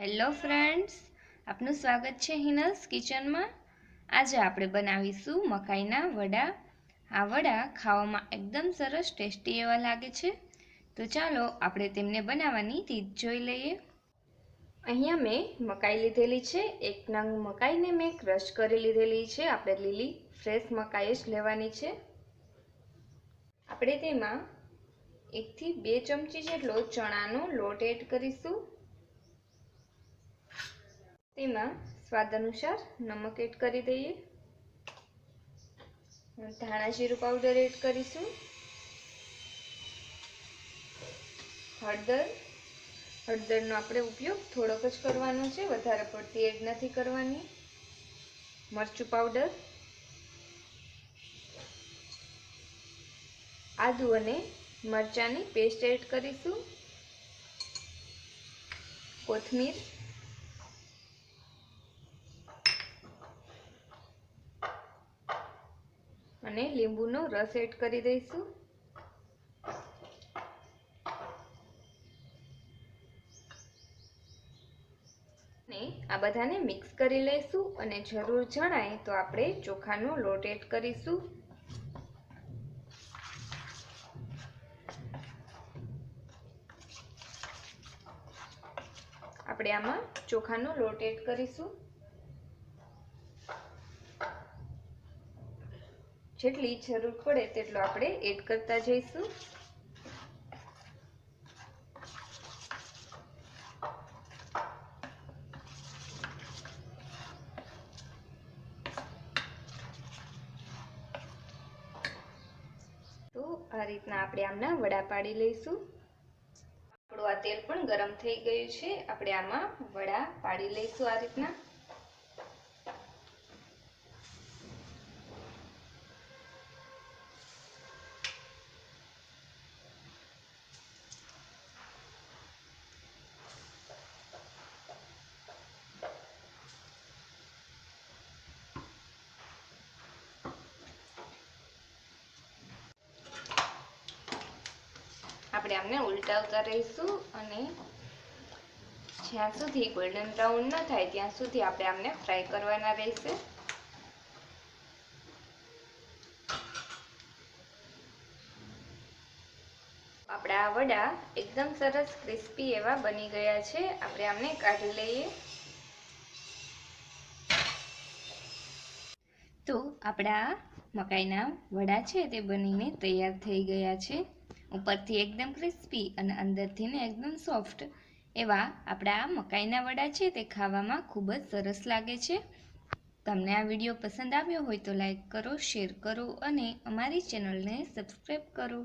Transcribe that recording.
Hello friends, આપનું સ્વાગત છે હિનસ કિચનમાં। આજે આપણે બનાવીશું મકાઈના વડા। આ વડા ખાવામાં એકદમ સરસ ટેસ્ટી એવા લાગે છે। તો ચાલો આપણે તેમને બનાવવાની રીત જોઈ લઈએ। અહીંયા મેં મકાઈ લીધેલી છે। એક નંગ મકાઈને મેં ક્રશ કરી લીધેલી છે। આપણે લીલી ફ્રેશ મકાઈ જ લેવાની છે। આપણે તેમાં 1 થી 2 ચમચી જેટલો ચણાનો લોટ એડ કરીશું। તેમાં સ્વાદ અનુસાર નમક એડ કરી દઈએ। ધાણા જીરું પાવડર એડ કરીશું। હળદરનો આપણે ઉપયોગ થોડોક જ કરવાનો છે, વધારે પડતી એડ નથી કરવાની। મરચું પાવડર, આદુ અને મરચાંની પેસ્ટ એડ કરીશું। કોથમીર, અને લીંબુનો રસ એડ કરી દઈશું। આ બધાને મિક્સ કરી લઈશું અને જરૂર જણાય તો આપણે ચોખાનો લોટ એડ કરીશું। આપણે આમાં ચોખાનો લોટ એડ કરીશું। જેટલી જરૂર પડે તેટલો આપણે એડ કરતા જઈશું। તો આ રીતના આપણે આમના વડા પાડી લઈશું। આપણું આ તેલ પણ ગરમ થઈ ગયું છે। આપણે આમાં વડા પાડી લઈશું આ રીતના। આપણે આમને ઉલટાવતા રહીશું અને જ્યાં સુધી ગોલ્ડન બ્રાઉન ન થાય ત્યાં સુધી આપણે આમને ફ્રાય કરવાના રહેશે। આપણા આ વડા એકદમ સરસ ક્રિસ્પી એવા બની ગયા છે। આપણે આમને કાઢી લઈએ। તો આપણા મકાઈના વડા છે તે બનીને તૈયાર થઈ ગયા છે। ઉપરથી એકદમ ક્રિસ્પી અને અંદરથી ને એકદમ સોફ્ટ એવા આપણા મકાઈના વડા છે તે ખાવામાં ખૂબ જ સરસ લાગે છે। તમને આ વિડીયો પસંદ આવ્યો હોય તો લાઈક કરો, શેર કરો અને અમારી ચેનલને સબસ્ક્રાઈબ કરો।